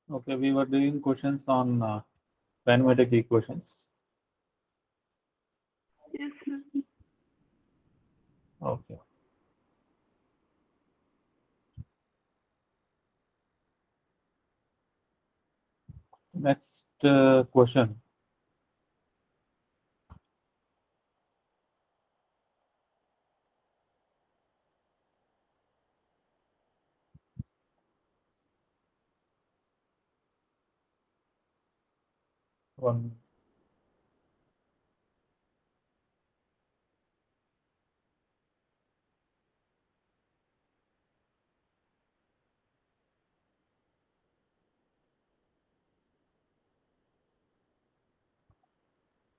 Okay, we were doing questions on kinematic equations. Yes, sir. Okay. Next question. One.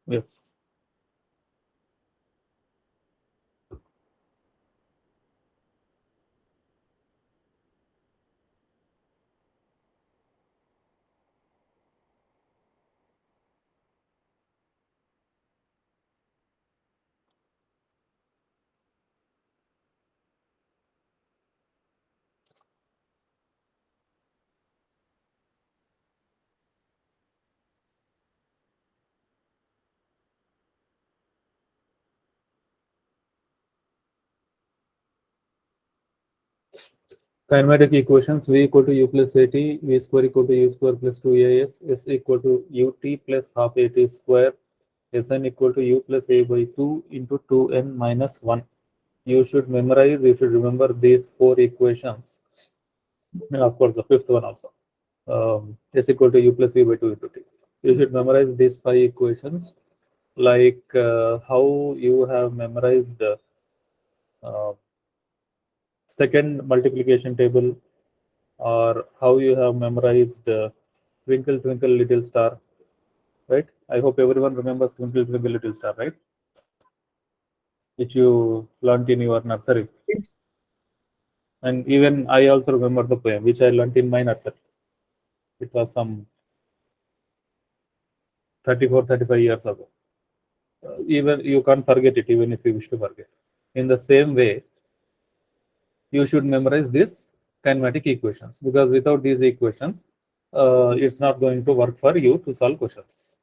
Yes. Kinematic equations: V equal to U plus AT, V square equal to U square plus 2AS, S equal to UT plus half AT square, Sn equal to U plus A by 2 into 2n minus 1. You should memorize, you should remember these four equations. And of course, the fifth one also. S equal to U plus V by 2 into T. You should memorize these five equations like how you have memorized uh, second multiplication table, or how you have memorized Twinkle Twinkle Little Star, right? I hope everyone remembers Twinkle Twinkle Little Star, right? Which you learnt in your nursery. Yes. And even I also remember the poem, which I learnt in my nursery. It was some 34, 35 years ago. Even you can't forget it, even if you wish to forget. In the same way, you should memorize these kinematic equations, because without these equations, it's not going to work for you to solve questions.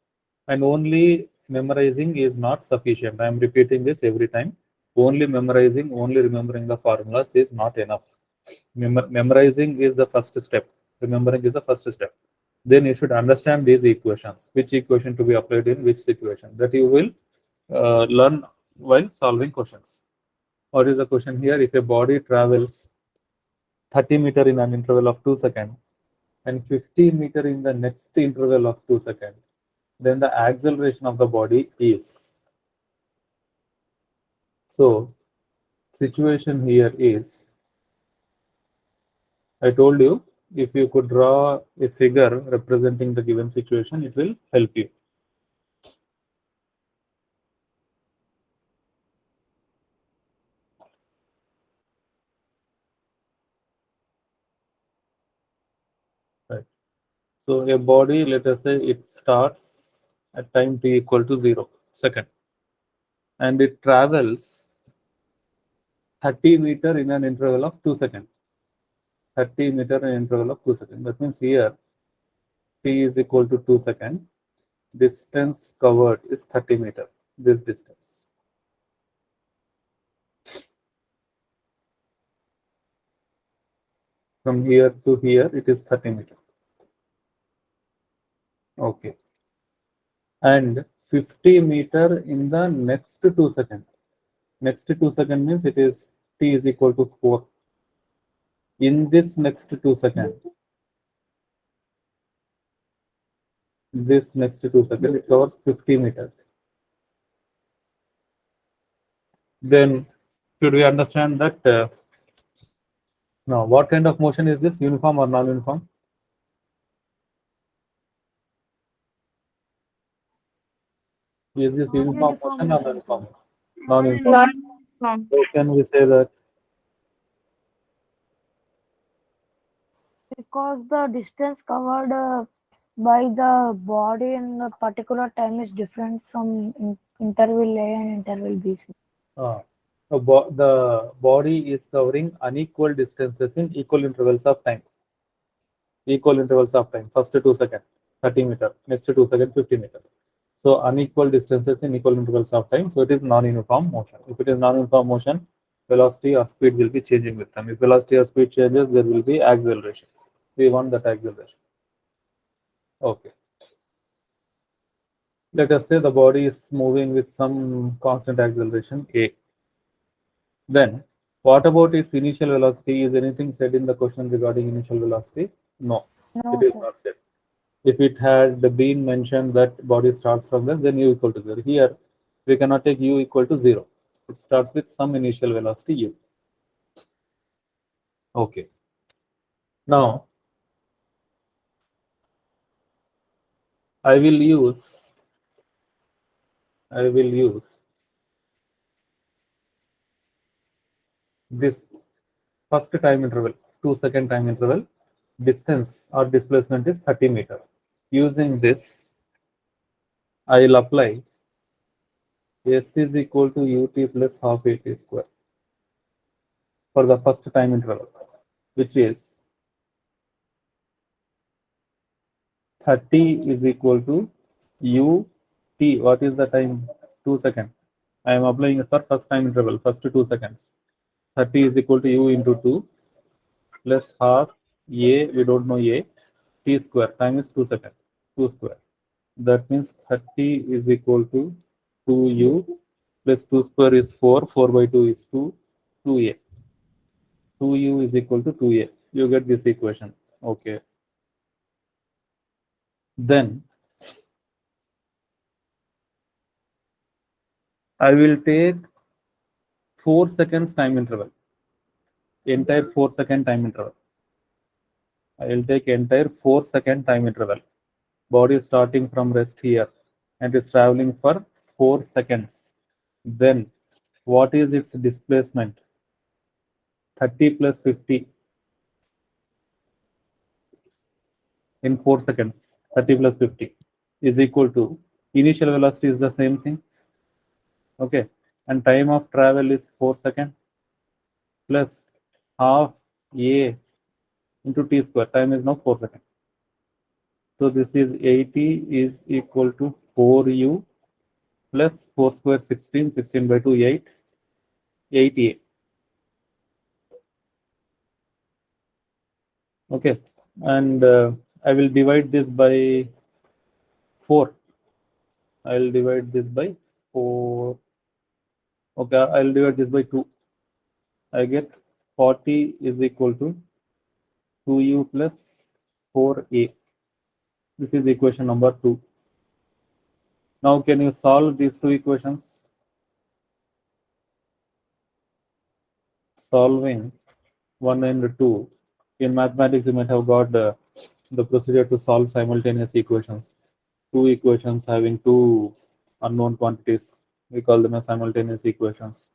And only memorizing is not sufficient. I am repeating this every time. Only memorizing, only remembering the formulas is not enough. Memorizing is the first step. Remembering is the first step. Then you should understand these equations, which equation to be applied in which situation, that you will learn while solving questions. What is the question here? If a body travels 30 meter in an interval of 2 seconds and 50 meter in the next interval of 2 seconds, then the acceleration of the body is. So, situation here is, I told you, if you could draw a figure representing the given situation, it will help you. Right. So a body, let us say it starts at time t equal to 0 second, and it travels 30 meter in an interval of 2 seconds. 30 meter in an interval of 2 seconds. That means here t is equal to 2 seconds. Distance covered is 30 meter. This distance. From here to here, it is 30 meter. Okay. And 50 meter in the next 2 seconds. Next 2 seconds means it is t is equal to 4. In this next 2 seconds, this next 2 seconds, it covers 50 meters. Then should we understand that now what kind of motion is this? Uniform or non-uniform? Is this uniform Non-uniform motion or motion, sir. non-uniform? Non-uniform. Non-uniform. Non. How can we say that? Because the distance covered by the body in a particular time is different from interval A and interval B. Sir. The body is covering unequal distances in equal intervals of time. equal intervals of time. First 2 seconds, 30 meter, next 2 seconds, 50 meter. So unequal distances in equal intervals of time. So it is non-uniform motion. If it is non-uniform motion, velocity or speed will be changing with time. If velocity or speed changes, there will be acceleration. We want that acceleration. Okay. Let us say the body is moving with some constant acceleration a. Then, what about its initial velocity? Is anything said in the question regarding initial velocity? No, it No, is sir. not said. If it had been mentioned that body starts from this, then u equal to 0. Here, we cannot take u equal to 0. It starts with some initial velocity u. Okay. Now, I will use this first time interval, 2-second time interval. Distance or displacement is 30 meter. Using this, I will apply S is equal to ut plus half at square for the first time interval, which is 30 is equal to ut. What is the time? 2 seconds. I am applying it for first time interval, first 2 seconds. 30 is equal to u into 2 plus half a, we don't know a, t square. Time is 2 seconds. 2 square. That means 30 is equal to 2u plus 2 square is 4. 4 by 2 is 2. 2a. 2u is equal to 2a. You get this equation. Okay. Then I will take 4 seconds time interval. Entire 4-second time interval. I will take entire 4-second time interval. Body is starting from rest here and is traveling for 4 seconds. Then what is its displacement? 30 plus 50 in 4 seconds. 30 plus 50 is equal to initial velocity is the same thing. Okay. And time of travel is 4 seconds plus half a into t square. Time is now 4 seconds. So this is 80 is equal to 4u plus 4 square 16. 16 by 2 8. 88. Okay. And I will divide this by 4. I will divide this by 4. Okay. I will divide this by 2. I get 40 is equal to 2u plus 4a. This is equation number 2. Now, can you solve these two equations? Solving 1 and 2. In mathematics, you might have got the procedure to solve simultaneous equations. Two equations having two unknown quantities. We call them as simultaneous equations.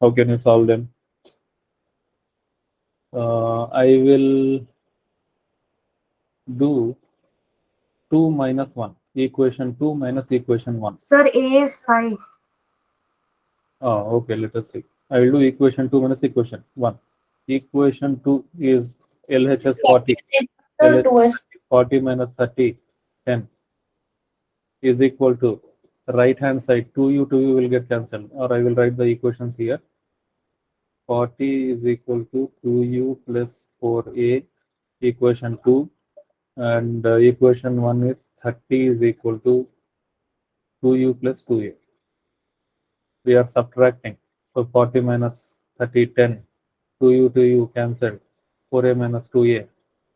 How can you solve them? I will do 2 minus 1. Equation 2 minus equation 1. Sir, A is 5. Oh, okay, let us see. I will do equation 2 minus equation 1. Equation 2 is LHS 40. Sir, LHS 2 is 40 minus 30, 10 is equal to right hand side 2u will get cancelled, or I will write the equations here. 40 is equal to 2u plus 4a, equation 2, and equation 1 is 30 is equal to 2u plus 2a. We are subtracting. So 40 minus 30, 10. 2u cancelled. 4a minus 2a,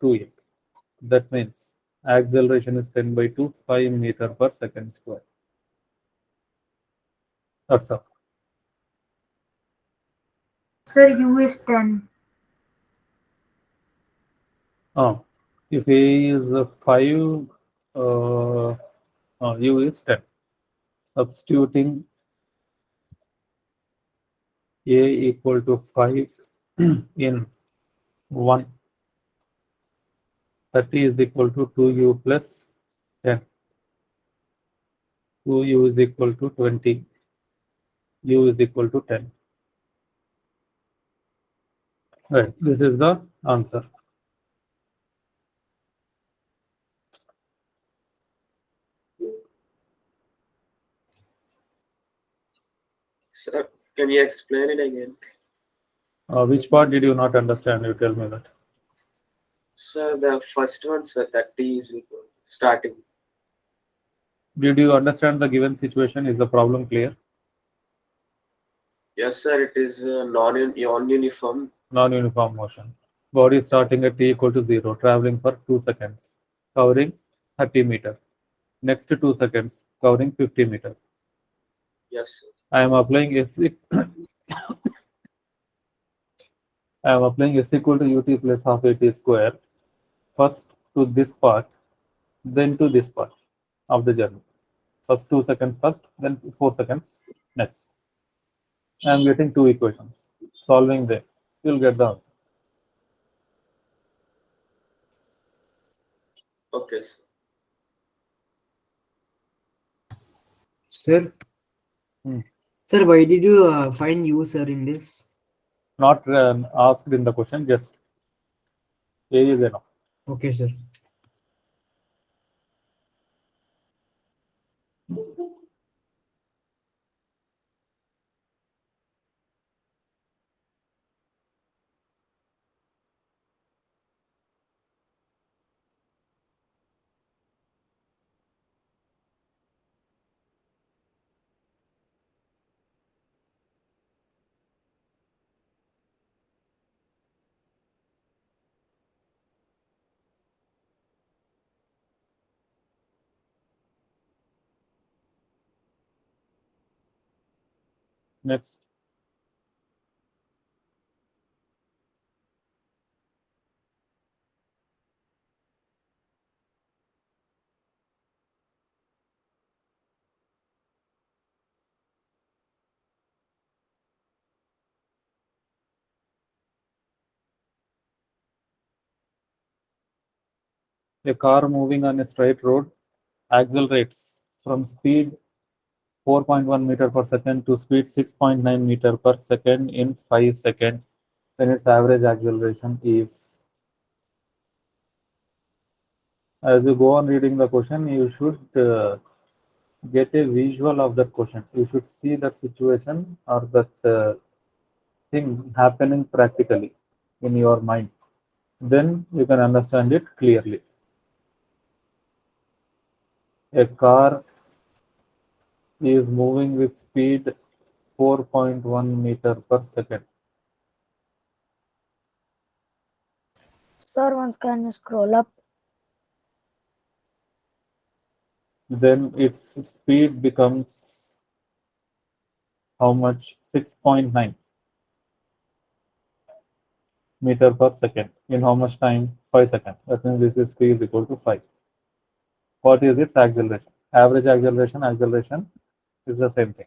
2a. That means acceleration is 10 by 2, 5 meter per second square. That's all. Sir, U is 10. Oh, if A is 5, U is 10. Substituting A equal to 5 in 1, 30 is equal to 2u plus 10. 2u is equal to 20. U is equal to 10. Right, this is the answer. Can you explain it again? Which part did you not understand? You tell me that. Sir, the first one, sir, that T is equal. Starting. Did you understand the given situation? Is the problem clear? Yes, sir, it is non-uniform. Non-uniform motion. Body starting at t equal to 0, traveling for 2 seconds, covering 30 meter. Next 2 seconds, covering 50 meter. Yes, sir. I am applying S. I am applying S equal to ut plus half at square. First to this part, then to this part of the journey. First 2 seconds first, then 4 seconds next. I am getting two equations. Solving them, you will get the answer. Okay, sir. Sir, Hmm. sir, why did you find you, sir, in this? Not asked in the question, just A is enough. Okay, sir. Next, a car moving on a straight road accelerates from speed 4.1 meter per second to speed 6.9 meter per second in 5 seconds, then its average acceleration is. As you go on reading the question, you should get a visual of that question. You should see that situation or that thing happening practically in your mind. Then you can understand it clearly. A car is moving with speed 4.1 meter per second. Sir, once can you scroll up? Then its speed becomes how much? 6.9 meter per second. In how much time? 5 seconds. That means this is p is equal to 5. What is its acceleration? Average acceleration is the same thing.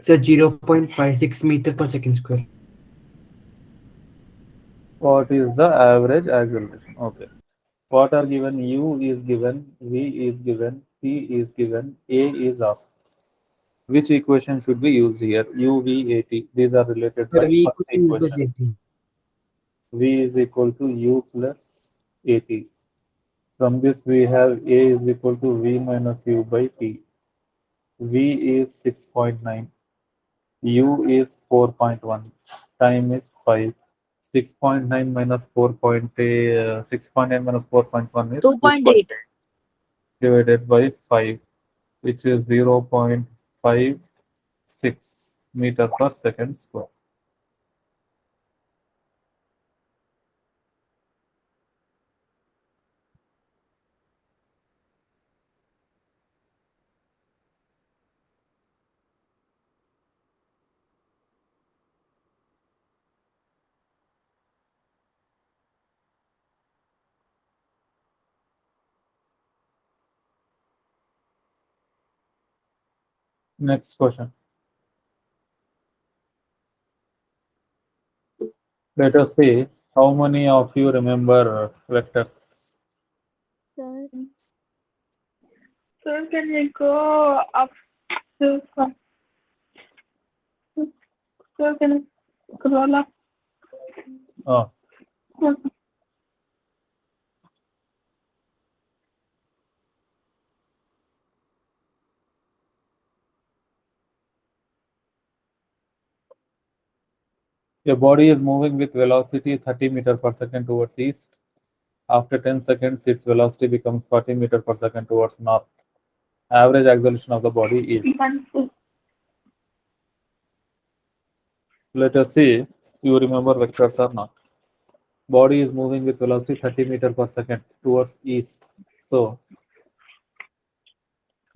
Sir, 0.56 meter per second square. What is the average acceleration? Okay. What are given? U is given, V is given, T is given, A is asked. Which equation should be used here? U, V, A, T. These are related Sir, by V first equals to U plus equation. 18. V is equal to U plus AT. From this we have A is equal to V minus U by T. V is 6.9. U is 4.1. Time is 5. 6.9 minus 6.9 minus 4.1 is 2.8. 2.8 divided by 5, which is 0.56 meter per second square. Next question. Let us see how many of you remember vectors. Sir, sir, can you go up to sir, can you scroll up? Oh, A body is moving with velocity 30 meter per second towards east. After 10 seconds, its velocity becomes 40 meter per second towards north. Average acceleration of the body is. Let us see you remember vectors or not. Body is moving with velocity 30 meter per second towards east. So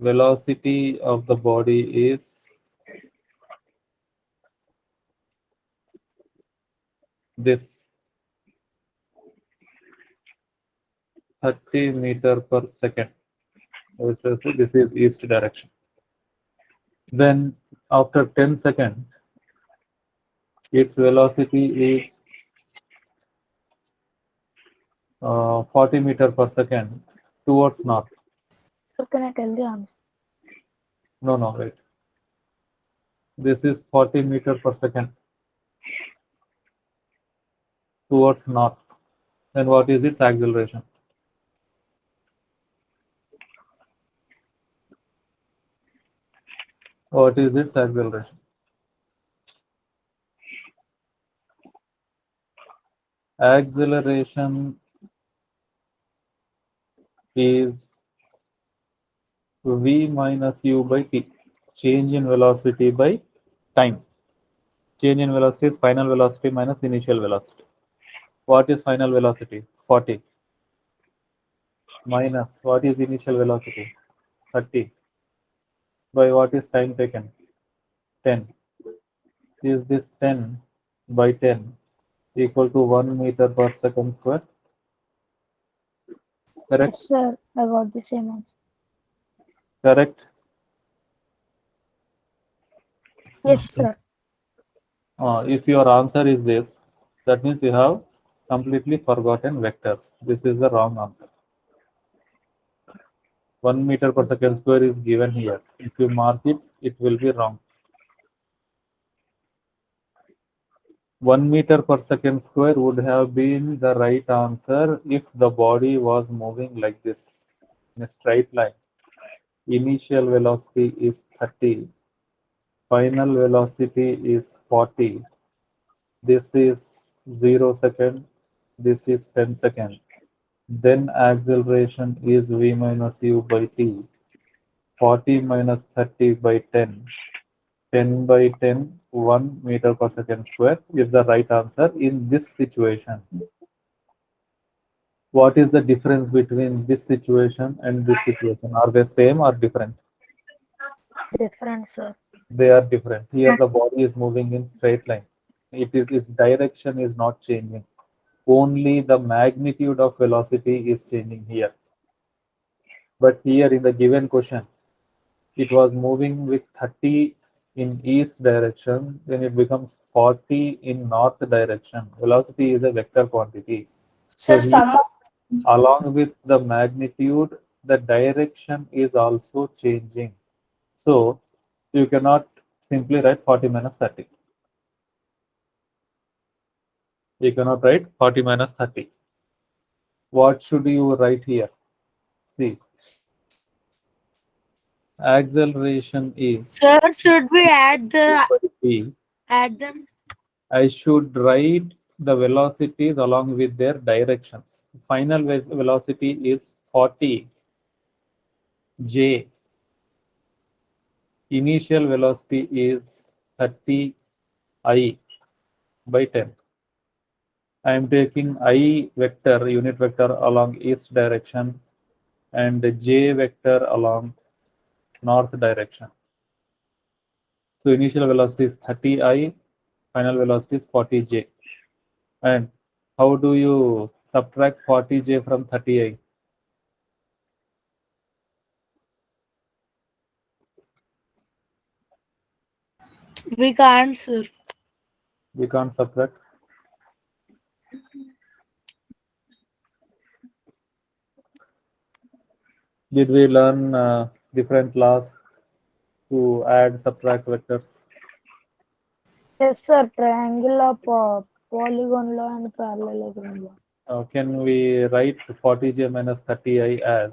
velocity of the body is this 30 meter per second. This is east direction. Then after 10 seconds, its velocity is 40 meter per second towards north. Sir, can I tell the answer? No, wait. This is 40 meter per second towards north. Then what is its acceleration? What is its acceleration? Acceleration is v minus u by t. Change in velocity by time. Change in velocity is final velocity minus initial velocity. What is final velocity? 40. Minus what is initial velocity? 30. By what is time taken? 10. Is this 10 by 10 equal to 1 meter per second square? Correct? Yes, sir. I got the same answer. Correct? Yes, sir. If your answer is this, that means you have completely forgotten vectors. This is the wrong answer. 1 meter per second square is given here. If you mark it, it will be wrong. 1 meter per second square would have been the right answer if the body was moving like this in a straight line. Initial velocity is 30. Final velocity is 40. This is 0 second. This is 10 second. Then acceleration is v minus u by t. 40 minus 30 by 10. 10 by 10, 1 meter per second square is the right answer in this situation. What is the difference between this situation and this situation? Are they same or different? Different, sir. They are different. Here the body is moving in straight line. Its direction is not changing. Only the magnitude of velocity is changing here. But here in the given question, it was moving with 30 in east direction, then it becomes 40 in north direction. Velocity is a vector quantity. So here, along with the magnitude, the direction is also changing. So you cannot simply write 40 minus 30. You cannot write 40 minus 30. What should you write here? See, acceleration is Sir, should we add p. them? I should write the velocities along with their directions. Final velocity is 40 j. Initial velocity is 30 I by 10. I am taking I vector, unit vector along east direction and j vector along north direction. So initial velocity is 30 I, final velocity is 40 j. And how do you subtract 40 j from 30 I? We can't, sir. We can't subtract. Did we learn different laws to add, subtract vectors? Yes, sir. Triangle of polygon law and parallelogram law. Can we write 40j minus 30i as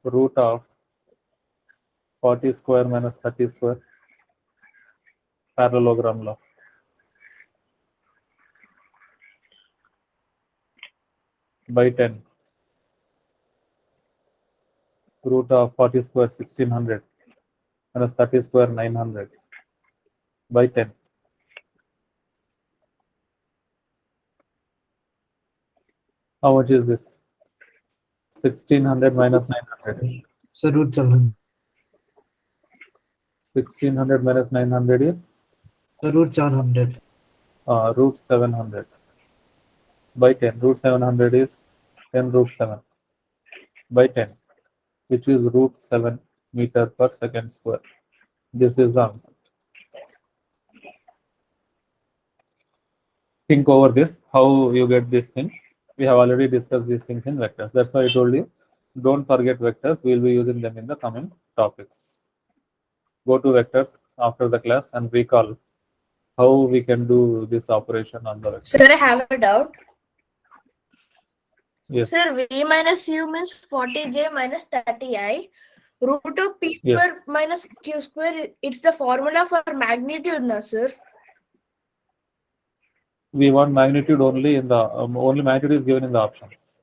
root of 40 square minus 30 square? Parallelogram law. by 10. Root of 40 square 1600 minus 30 square 900 by 10. How much is this? 1600 minus 900. So root 700. 1600 minus 900 is So root 700. root 700 by 10. Root 700 is 10 root 7 by 10, which is root 7 meter per second square. This is the answer. Think over this, how you get this thing. We have already discussed these things in vectors. That's why I told you, don't forget vectors. We'll be using them in the coming topics. Go to vectors after the class and recall how we can do this operation on the vector. Sir, I have a doubt. Yes. Sir, V minus U means 40J minus 30I. Root of P Yes. square minus Q square, it's the formula for magnitude, na, sir? We want magnitude only in the only magnitude is given in the options.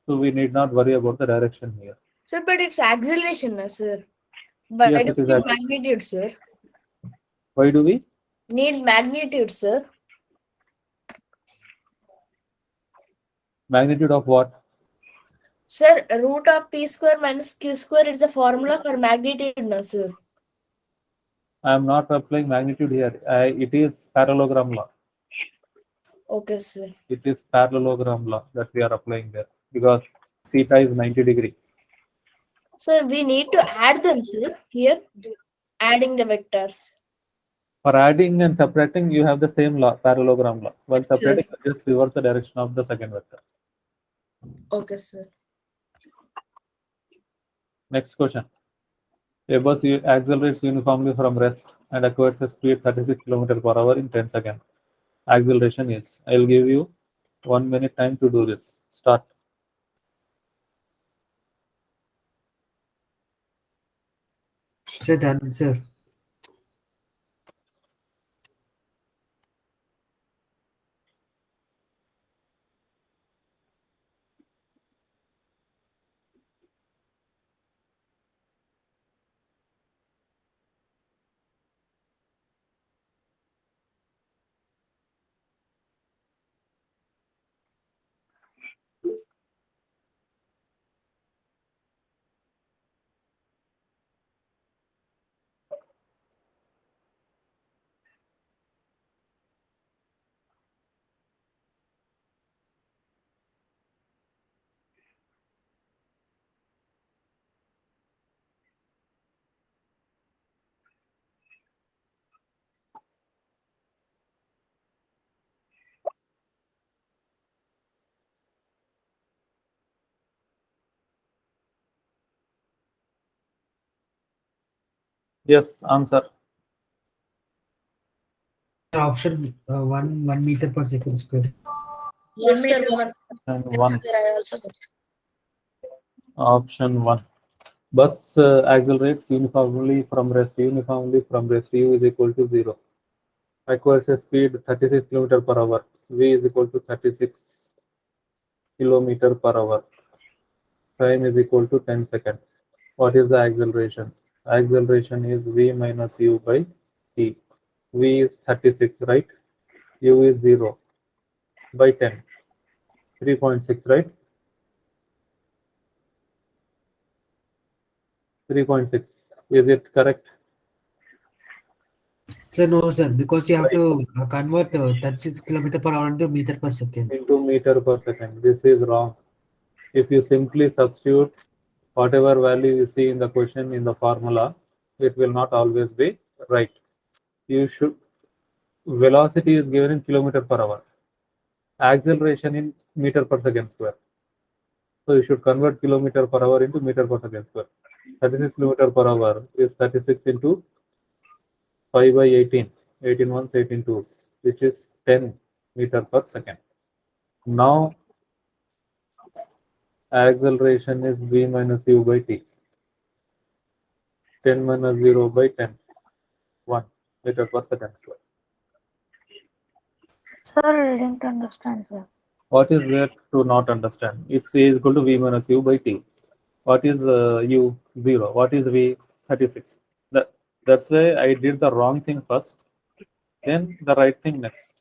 So we need not worry about the direction here. Sir, but it's acceleration, na, sir? Why Yes, do it is we need acceleration. magnitude, sir? Why do we? Need magnitude, sir. Magnitude of what? Sir, root of P square minus Q square is the formula for magnitude, na, sir? I am not applying magnitude here. It is parallelogram law. Okay, sir. It is parallelogram law that we are applying there because theta is 90 degree. Sir, we need to add them, sir, here. Adding the vectors. For adding and subtracting, you have the same law, parallelogram law. While Yes, sir. separating, you just reverse the direction of the second vector. Okay, sir. Next question. A bus accelerates uniformly from rest and acquires a speed 36 km per hour in 10 seconds. Acceleration is. I will give you 1 minute time to do this. Start. So the answer. Yes, answer. Option 1 meter per second square. Yes, sir. And 1. I also got. Option 1. Bus accelerates uniformly from rest. Uniformly from rest. U is equal to 0. Acquires a speed 36 km per hour. V is equal to 36 km per hour. Time is equal to 10 seconds. What is the acceleration? Acceleration is V minus U by T. V is 36, right? U is 0 by 10. 3.6, right? 3.6. Is it correct? So no, sir, because you have to convert 36 kilometer per hour into meter per second. Into meter per second. This is wrong. If you simply substitute whatever value you see in the question in the formula, it will not always be right. You should, velocity is given in kilometer per hour, acceleration in meter per second square. So you should convert kilometer per hour into meter per second square. 36 kilometer per hour is 36 into 5 by 18, 18 ones, 18 twos, which is 10 meter per second. Now acceleration is v minus u by t. 10 minus 0 by 10, 1 meter per second square. Sir, I didn't understand, sir. What is there to not understand? It's a is equal to v minus u by t. What is u? 0. What is v? 36. That's why I did the wrong thing first, then the right thing next.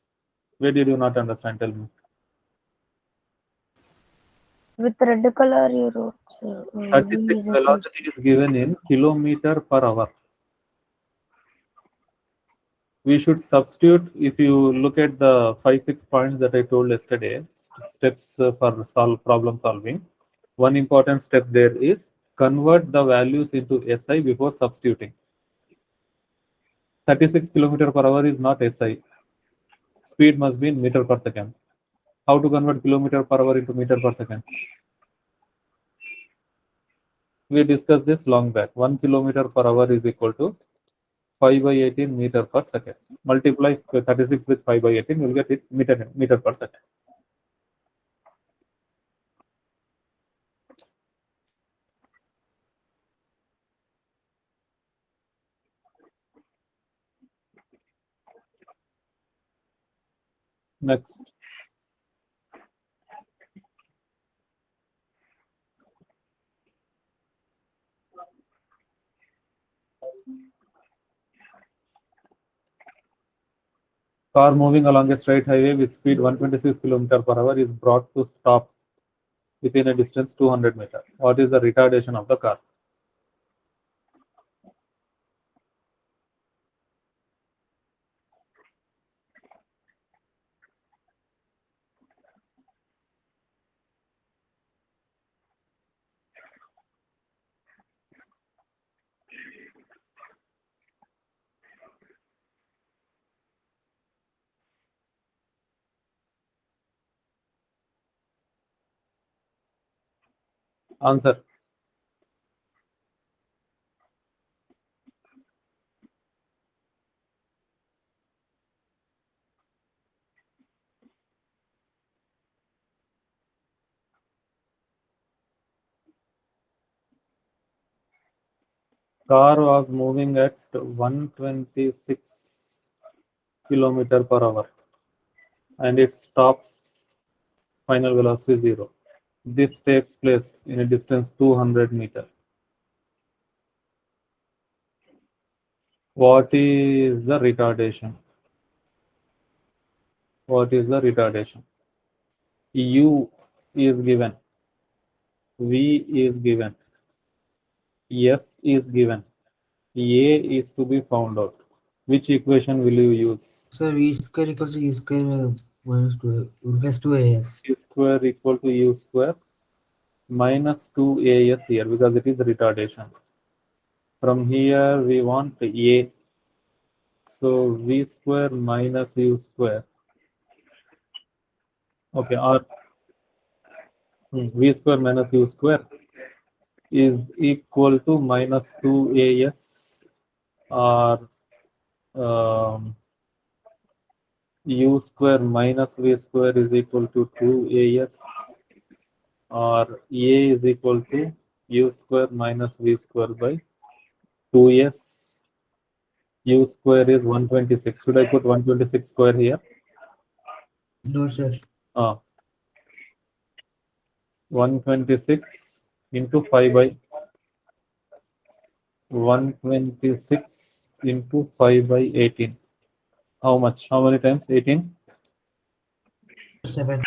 Where did you not understand? Tell me. With red color, you wrote v 36 is equal velocity is given in kilometer per hour. We should substitute, if you look at the 5-6 points that I told yesterday, steps for problem solving. One important step there is convert the values into SI before substituting. 36 kilometer per hour is not SI. Speed must be in meter per second. How to convert kilometer per hour into meter per second? We discussed this long back. 1 kilometer per hour is equal to 5 by 18 meter per second. Multiply 36 with 5 by 18, you'll get it meter per second. Next. Car moving along a straight highway with speed 126 km per hour is brought to stop within a distance 200 meters. What is the retardation of the car? Answer. Car was moving at 126 km per hour and it stops, final velocity 0. This takes place in a distance 200 meters. What is the retardation? What is the retardation? U is given, V is given, S is given, A is to be found out. Which equation will you use? So v square equals to u square minus 2 plus 2as. U square equal to U square minus 2AS here because it is retardation. From here we want A. So V square minus U square. Okay, or V square minus U square is equal to minus 2AS or U square minus V square is equal to 2AS or A is equal to U square minus V square by 2S. U square is 126. Should I put 126 square here? No, sir. 126 into 5 by 126 into 5 by 18. How much? How many times? 18? 7.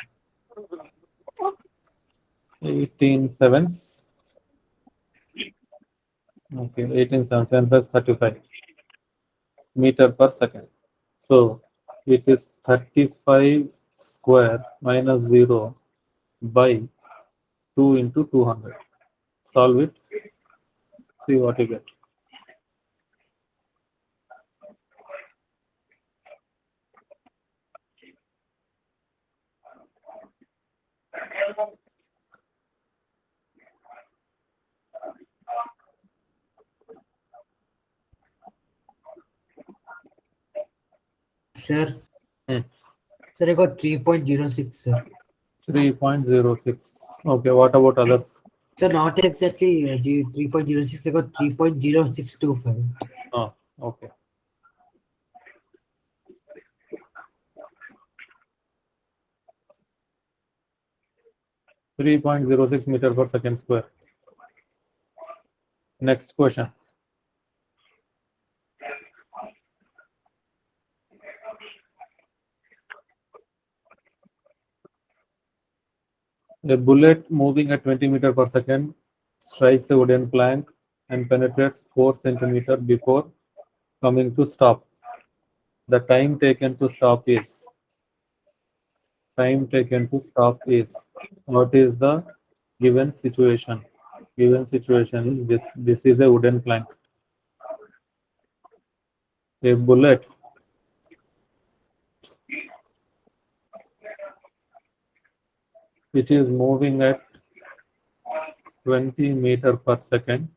18 sevens. Okay, 18 sevens, 7 plus 35 meter per second. So it is 35 square minus 0 by 2 into 200. Solve it. See what you get. Sir. Hmm. Sir, I got 3.06, sir. 3.06. Okay, what about others? Sir, not exactly 3.06, I got 3.0625. Oh, okay. 3.06 meter per second square. Next question. A bullet moving at 20 meter per second strikes a wooden plank and penetrates 4 centimeter before coming to stop. The time taken to stop is what is the given situation? Given situation is this. This is a wooden plank. A bullet which is moving at 20 meter per second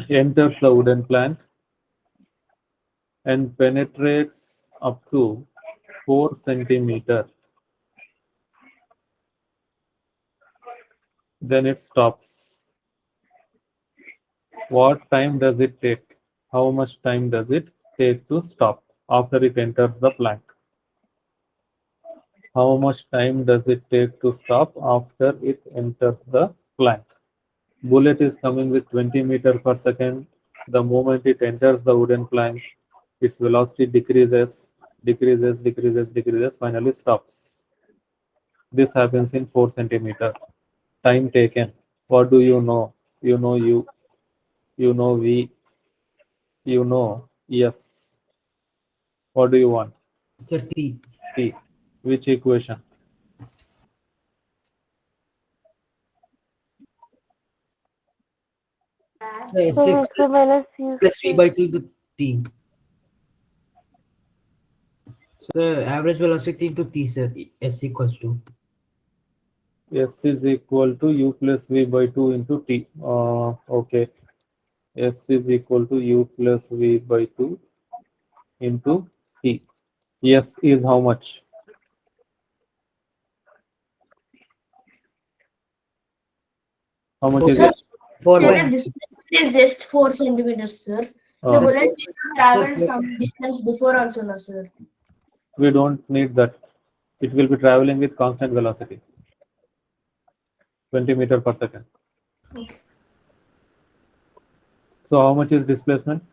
enters the wooden plank and penetrates up to 4 centimeter. Then it stops. What time does it take? How much time does it take to stop after it enters the plank? How much time does it take to stop after it enters the plank? Bullet is coming with 20 meter per second. The moment it enters the wooden plank, its velocity decreases, finally stops. This happens in 4 centimeter. Time taken. What do you know? You know you know we, you know yes. What do you want? Sir, T. T. Which equation? So S So equals S minus U plus V by 2 into T. So average velocity into T, sir. S equals to. S is equal to U plus V by 2 into T. Okay. S is equal to U plus V by 2 into T. S is how much? How much is Sir, it? 4 by the 100. distance is just 4 centimeters, sir. The Uh, bullet traveled Sir, some distance before also, no, sir. we don't need that. It will be traveling with constant velocity. 20 meter per second. Okay. So how much is displacement?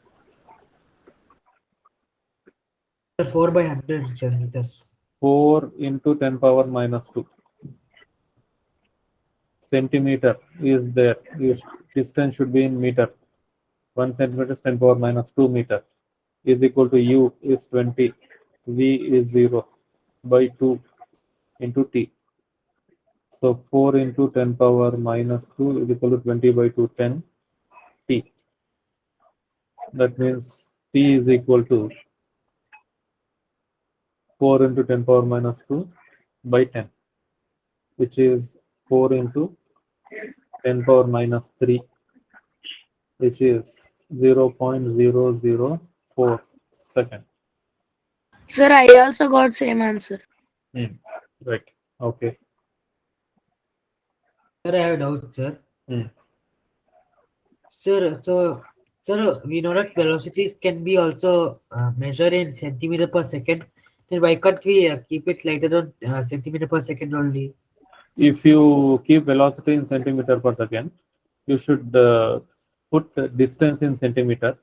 4 by 100 centimeters. 4 into 10 power minus 2. Centimeter is there. Distance should be in meter. 1 centimeter is 10 power minus 2 meter is equal to U is 20. V is 0 by 2 into T. So 4 into 10 power minus 2 is equal to 20 by 2, 10 T. That means T is equal to 4 into 10 power minus 2 by 10, which is 4 into 10 power minus 3, which is 0.004 second. Sir, I also got same answer. Right. Okay. Sir, I have a doubt, sir. Hmm. Sir, sir, we know that velocities can be also measured in centimeter per second. Then why can't we keep it lighter on centimeter per second only? If you keep velocity in centimeter per second, you should put distance in centimeter,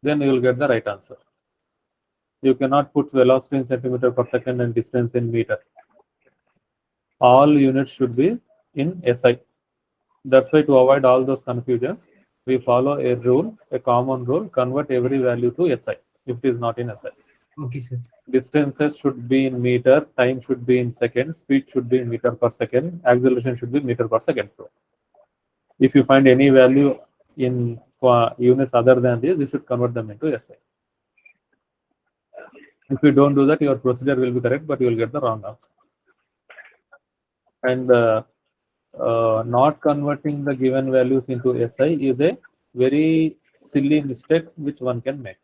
then you will get the right answer. You cannot put velocity in centimeter per second and distance in meter. All units should be in SI. That's why to avoid all those confusions, we follow a rule, a common rule, convert every value to SI if it is not in SI. Okay, sir. Distances should be in meter, time should be in seconds, speed should be in meter per second, acceleration should be meter per second. So if you find any value in units other than this, you should convert them into SI. If you don't do that, your procedure will be correct, but you will get the wrong answer. And not converting the given values into SI is a very silly mistake which one can make.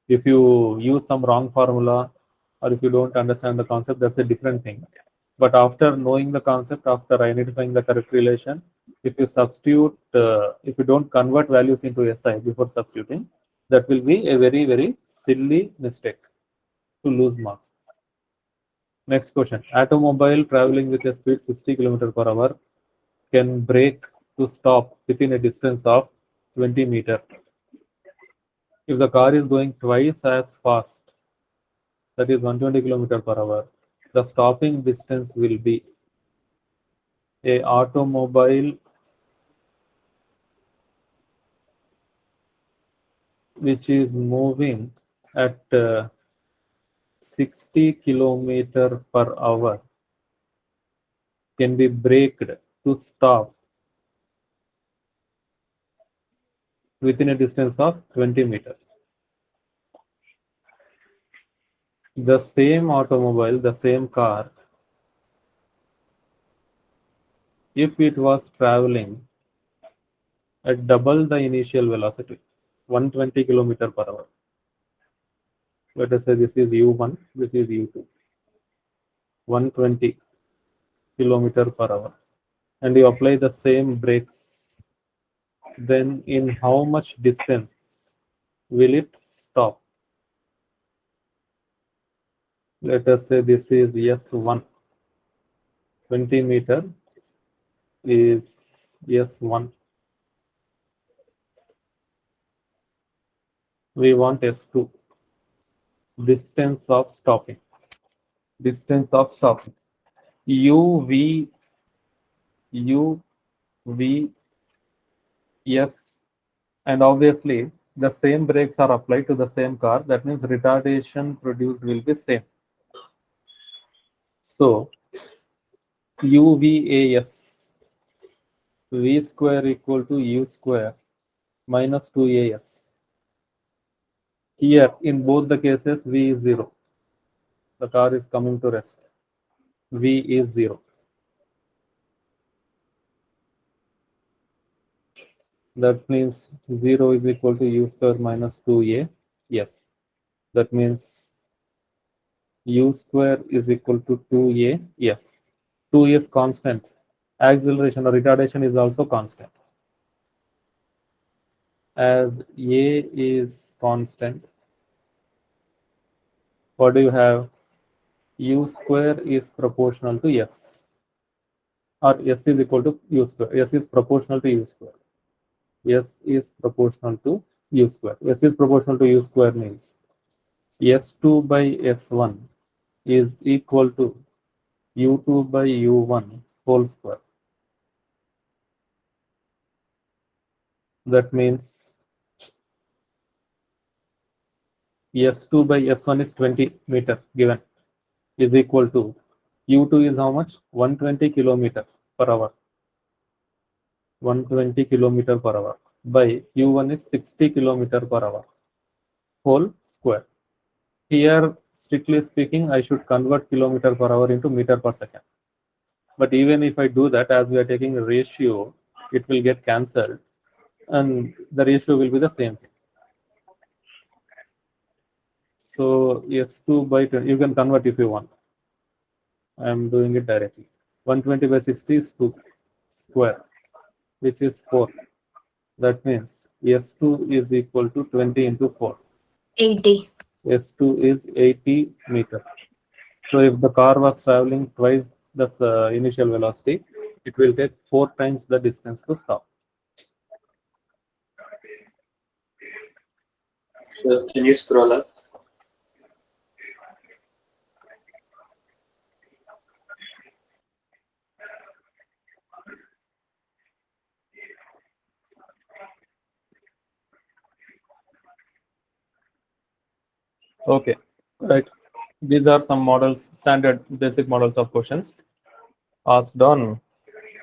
If you use some wrong formula or if you don't understand the concept, that's a different thing. But after knowing the concept, after identifying the correct relation, if you substitute, if you don't convert values into SI before substituting, that will be a very, very silly mistake to lose marks. Next question. Automobile traveling with a speed 60 km per hour can brake to stop within a distance of 20 meter. If the car is going twice as fast, that is 120 km per hour, the stopping distance will be a automobile which is moving at 60 km per hour can be braked to stop within a distance of 20 meters. The same automobile, the same car, if it was traveling at double the initial velocity, 120 km per hour. Let us say this is U1, this is U2, 120 km per hour, and you apply the same brakes, then in how much distance will it stop? Let us say this is S1, 20 meter is S1. We want S2, distance of stopping. Distance of stopping. UV, S, and obviously the same brakes are applied to the same car. That means retardation produced will be same. So UVAS, V square equal to U square minus 2AS. Here in both the cases V is 0. The car is coming to rest. V is 0. That means 0 is equal to U square minus 2A. Yes. That means U square is equal to 2A. Yes. 2 is constant. Acceleration or retardation is also constant. As A is constant, what do you have? U square is proportional to S. Or S is equal to U square. S is proportional to U square. S is proportional to U square. S is proportional to U square means S2 by S1 is equal to U2 by U1 whole square. That means S2 by S1 is 20 meter given is equal to U2 is how much? 120 kilometer per hour. 120 kilometer per hour by U1 is 60 kilometer per hour whole square. Here, strictly speaking, I should convert kilometer per hour into meter per second. But even if I do that, as we are taking a ratio, it will get cancelled and the ratio will be the same thing. So S2 by 20, you can convert if you want. I am doing it directly. 120 by 60 is 2 square, which is 4. That means S2 is equal to 20 into 4. 80. S2 is 80 meter. So if the car was traveling twice the initial velocity, it will take 4 times the distance to stop. So can you scroll up? Okay, right. These are some models, standard basic models of questions asked on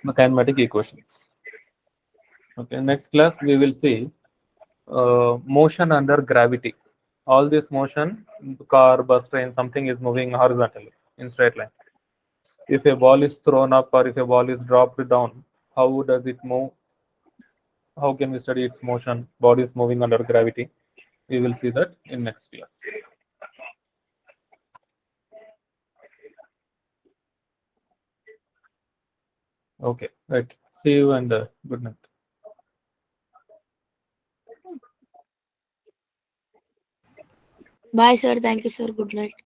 the kinematic equations. Okay, next class we will see motion under gravity. All this motion, car, bus, train, something is moving horizontally in straight line. If a ball is thrown up or if a ball is dropped down, how does it move? How can we study its motion? Body is moving under gravity. We will see that in next class. Okay, right. See you and good night. Bye, sir. Thank you, sir. Good night.